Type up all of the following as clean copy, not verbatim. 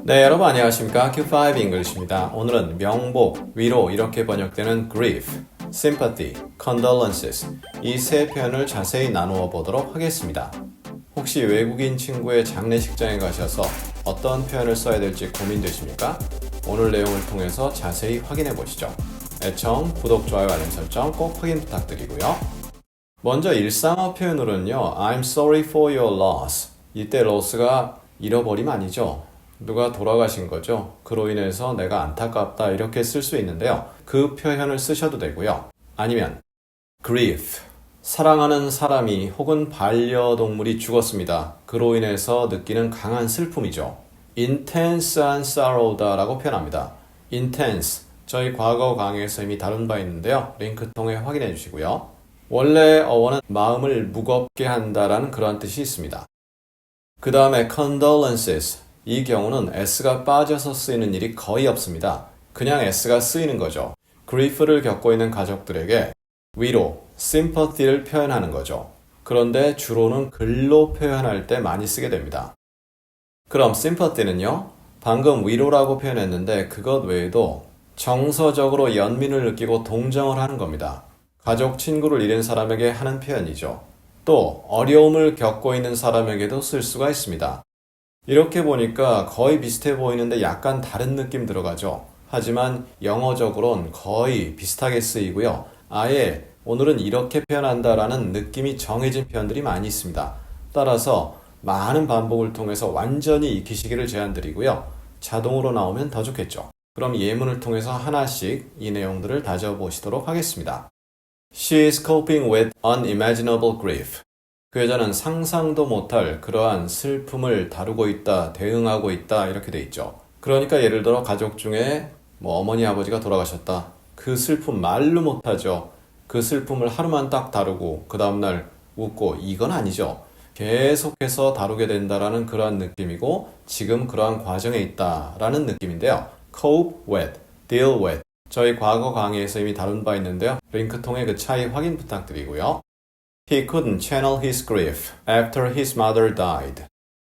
네, 여러분 안녕하십니까? Q5 English입니다. 오늘은 명복, 위로 이렇게 번역되는 grief, sympathy, condolences 이 세 표현을 자세히 나누어 보도록 하겠습니다. 혹시 외국인 친구의 장례식장에 가셔서 어떤 표현을 써야 될지 고민되십니까? 오늘 내용을 통해서 자세히 확인해 보시죠. 애청, 구독, 좋아요, 알림 설정 꼭 확인 부탁드리고요. 먼저 일상어 표현으로는요, I'm sorry for your loss. 이때 loss가 잃어버림 아니죠? 누가 돌아가신 거죠. 그로 인해서 내가 안타깝다 이렇게 쓸 수 있는데요. 그 표현을 쓰셔도 되고요. 아니면 grief, 사랑하는 사람이 혹은 반려동물이 죽었습니다. 그로 인해서 느끼는 강한 슬픔이죠. intense한 sorrow다라고 표현합니다. intense, 저희 과거 강의에서 이미 다룬 바 있는데요. 링크 통해 확인해 주시고요. 원래 어원은 마음을 무겁게 한다라는 그러한 뜻이 있습니다. 그 다음에 condolences, 이 경우는 s가 빠져서 쓰이는 일이 거의 없습니다. 그냥 s가 쓰이는 거죠. grief를 겪고 있는 가족들에게 위로, sympathy를 표현하는 거죠. 그런데 주로는 글로 표현할 때 많이 쓰게 됩니다. 그럼 sympathy는요, 방금 위로라고 표현했는데 그것 외에도 정서적으로 연민을 느끼고 동정을 하는 겁니다. 가족, 친구를 잃은 사람에게 하는 표현이죠. 또 어려움을 겪고 있는 사람에게도 쓸 수가 있습니다. 이렇게 보니까 거의 비슷해 보이는데 약간 다른 느낌 들어가죠. 하지만 영어적으로는 거의 비슷하게 쓰이고요. 아예 오늘은 이렇게 표현한다라는 느낌이 정해진 표현들이 많이 있습니다. 따라서 많은 반복을 통해서 완전히 익히시기를 제안드리고요. 자동으로 나오면 더 좋겠죠. 그럼 예문을 통해서 하나씩 이 내용들을 다져보시도록 하겠습니다. She is coping with unimaginable grief. 그 여자는 상상도 못할 그러한 슬픔을 다루고 있다, 대응하고 있다 이렇게 돼 있죠. 그러니까 예를 들어 가족 중에 어머니, 아버지가 돌아가셨다. 그 슬픔 말로 못하죠. 그 슬픔을 하루만 딱 다루고 그 다음날 웃고 이건 아니죠. 계속해서 다루게 된다라는 그러한 느낌이고 지금 그러한 과정에 있다라는 느낌인데요. cope with, deal with 저희 과거 강의에서 이미 다룬 바 있는데요. 링크 통해 그 차이 확인 부탁드리고요. He couldn't channel his grief after his mother died.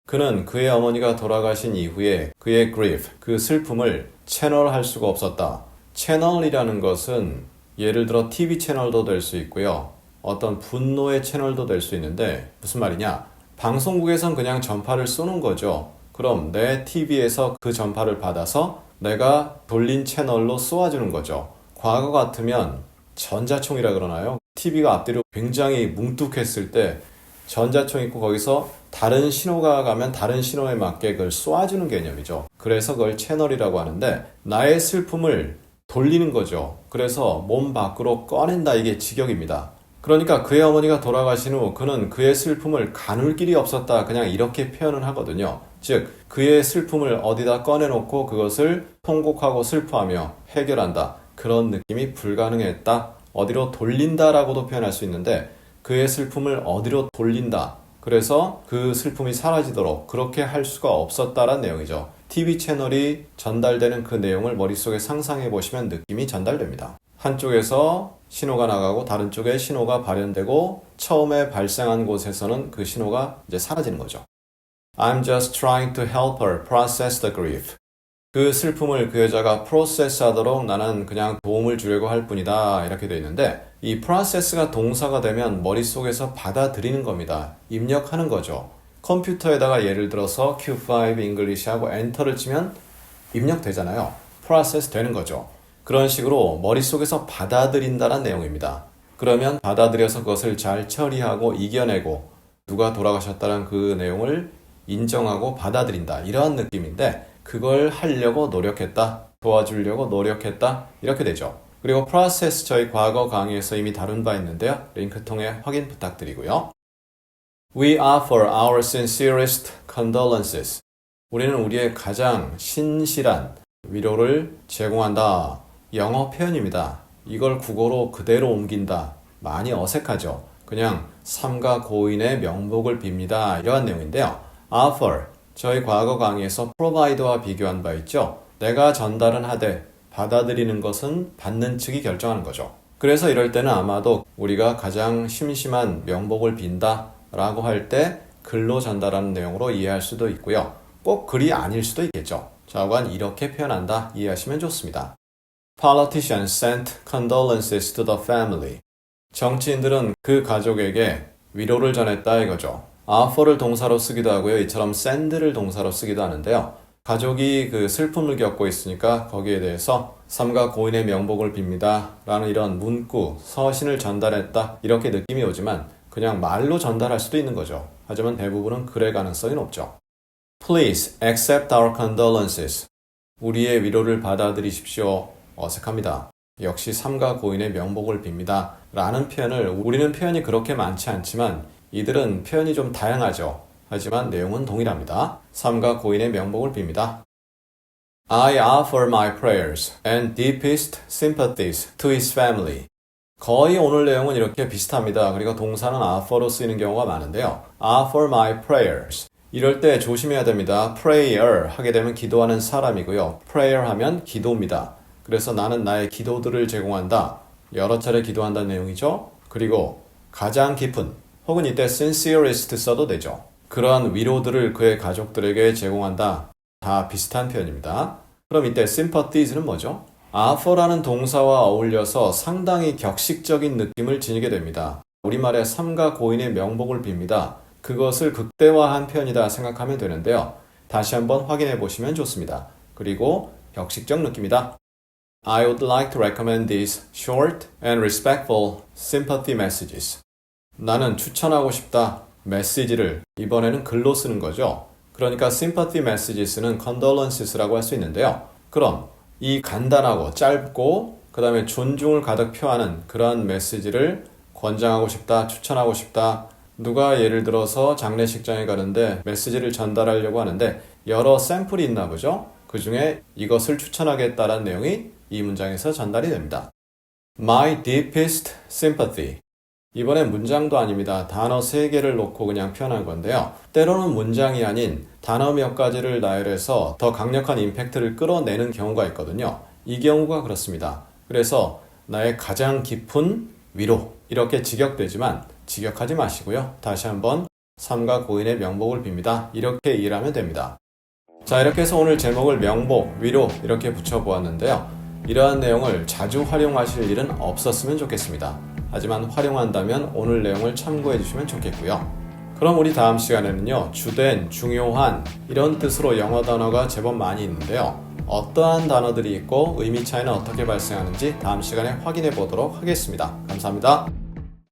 그는 그의 어머니가 돌아가신 이후에 그의 grief, 그 슬픔을 채널할 수가 없었다. 채널이라는 것은 예를 들어 TV 채널도 될 수 있고요. 어떤 분노의 채널도 될 수 있는데 무슨 말이냐? 방송국에선 그냥 전파를 쏘는 거죠. 그럼 내 TV에서 그 전파를 받아서 내가 돌린 채널로 쏘아주는 거죠. 과거 같으면 전자총이라 그러나요? TV가 앞뒤로 굉장히 뭉툭했을 때 전자총 있고 거기서 다른 신호가 가면 다른 신호에 맞게 그걸 쏘아주는 개념이죠. 그래서 그걸 채널이라고 하는데 나의 슬픔을 돌리는 거죠. 그래서 몸 밖으로 꺼낸다 이게 직역입니다. 그러니까 그의 어머니가 돌아가신 후 그는 그의 슬픔을 가눌 길이 없었다 그냥 이렇게 표현을 하거든요. 즉 그의 슬픔을 어디다 꺼내놓고 그것을 통곡하고 슬퍼하며 해결한다. 그런 느낌이 불가능했다. 어디로 돌린다라고도 표현할 수 있는데 그의 슬픔을 어디로 돌린다. 그래서 그 슬픔이 사라지도록 그렇게 할 수가 없었다라는 내용이죠. TV 채널이 전달되는 그 내용을 머릿속에 상상해 보시면 느낌이 전달됩니다. 한쪽에서 신호가 나가고 다른 쪽에 신호가 발현되고 처음에 발생한 곳에서는 그 신호가 이제 사라지는 거죠. I'm just trying to help her process the grief. 그 슬픔을 그 여자가 프로세스 하도록 나는 그냥 도움을 주려고 할 뿐이다 이렇게 되어 있는데 이 프로세스가 동사가 되면 머릿속에서 받아들이는 겁니다. 입력하는 거죠. 컴퓨터에다가 예를 들어서 Q5 English 하고 엔터를 치면 입력되잖아요. 프로세스 되는 거죠. 그런 식으로 머릿속에서 받아들인다는 내용입니다. 그러면 받아들여서 그것을 잘 처리하고 이겨내고 누가 돌아가셨다는 그 내용을 인정하고 받아들인다 이러한 느낌인데 그걸 하려고 노력했다, 도와주려고 노력했다 이렇게 되죠. 그리고 process 저희 과거 강의에서 이미 다룬 바 있는데요. 링크 통해 확인 부탁드리고요. We offer our sincerest condolences. 우리는 우리의 가장 신실한 위로를 제공한다. 영어 표현입니다. 이걸 국어로 그대로 옮긴다. 많이 어색하죠. 그냥 삼가 고인의 명복을 빕니다. 이러한 내용인데요. offer 저희 과거 강의에서 provide와 비교한 바 있죠. 내가 전달은 하되 받아들이는 것은 받는 측이 결정하는 거죠. 그래서 이럴 때는 아마도 우리가 가장 심심한 명복을 빈다 라고 할 때 글로 전달하는 내용으로 이해할 수도 있고요. 꼭 글이 아닐 수도 있겠죠. 좌우간 이렇게 표현한다 이해하시면 좋습니다. Politicians sent condolences to the family. 정치인들은 그 가족에게 위로를 전했다 이거죠. offer를 동사로 쓰기도 하고요. 이처럼 send를 동사로 쓰기도 하는데요. 가족이 그 슬픔을 겪고 있으니까 거기에 대해서 삼가 고인의 명복을 빕니다 라는 이런 문구, 서신을 전달했다 이렇게 느낌이 오지만 그냥 말로 전달할 수도 있는 거죠. 하지만 대부분은 그럴 가능성이 높죠. Please accept our condolences. 우리의 위로를 받아들이십시오. 어색합니다. 역시 삼가 고인의 명복을 빕니다 라는 표현을 우리는 표현이 그렇게 많지 않지만 이들은 표현이 좀 다양하죠. 하지만 내용은 동일합니다. 삼가 고인의 명복을 빕니다. I offer my prayers and deepest sympathies to his family. 거의 오늘 내용은 이렇게 비슷합니다. 그리고 동사는 offer로 쓰이는 경우가 많은데요. offer my prayers. 이럴 때 조심해야 됩니다. prayer 하게 되면 기도하는 사람이고요. prayer 하면 기도입니다. 그래서 나는 나의 기도들을 제공한다. 여러 차례 기도한다는 내용이죠. 그리고 가장 깊은 혹은 이때 sincerest 써도 되죠. 그러한 위로들을 그의 가족들에게 제공한다. 다 비슷한 표현입니다. 그럼 이때 sympathies는 뭐죠? offer라는 동사와 어울려서 상당히 격식적인 느낌을 지니게 됩니다. 우리말에 삼가 고인의 명복을 빕니다. 그것을 극대화한 표현이다 생각하면 되는데요. 다시 한번 확인해 보시면 좋습니다. 그리고 격식적 느낌이다. I would like to recommend these short and respectful sympathy messages. 나는 추천하고 싶다. 메시지를 이번에는 글로 쓰는 거죠. 그러니까 sympathy messages는 condolences라고 할 수 있는데요. 그럼 이 간단하고 짧고 그 다음에 존중을 가득 표하는 그러한 메시지를 권장하고 싶다, 추천하고 싶다. 누가 예를 들어서 장례식장에 가는데 메시지를 전달하려고 하는데 여러 샘플이 있나 보죠. 그 중에 이것을 추천하겠다라는 내용이 이 문장에서 전달이 됩니다. My deepest sympathy. 이번엔 문장도 아닙니다. 단어 3개를 놓고 그냥 표현한 건데요. 때로는 문장이 아닌 단어 몇 가지를 나열해서 더 강력한 임팩트를 끌어내는 경우가 있거든요. 이 경우가 그렇습니다. 그래서 나의 가장 깊은 위로 이렇게 직역되지만 직역하지 마시고요. 다시 한번 삼가 고인의 명복을 빕니다. 이렇게 이해를 하면 됩니다. 자, 이렇게 해서 오늘 제목을 명복, 위로 이렇게 붙여보았는데요. 이러한 내용을 자주 활용하실 일은 없었으면 좋겠습니다. 하지만 활용한다면 오늘 내용을 참고해 주시면 좋겠고요. 그럼 우리 다음 시간에는요. 주된, 중요한 이런 뜻으로 영어 단어가 제법 많이 있는데요. 어떠한 단어들이 있고 의미 차이는 어떻게 발생하는지 다음 시간에 확인해 보도록 하겠습니다. 감사합니다.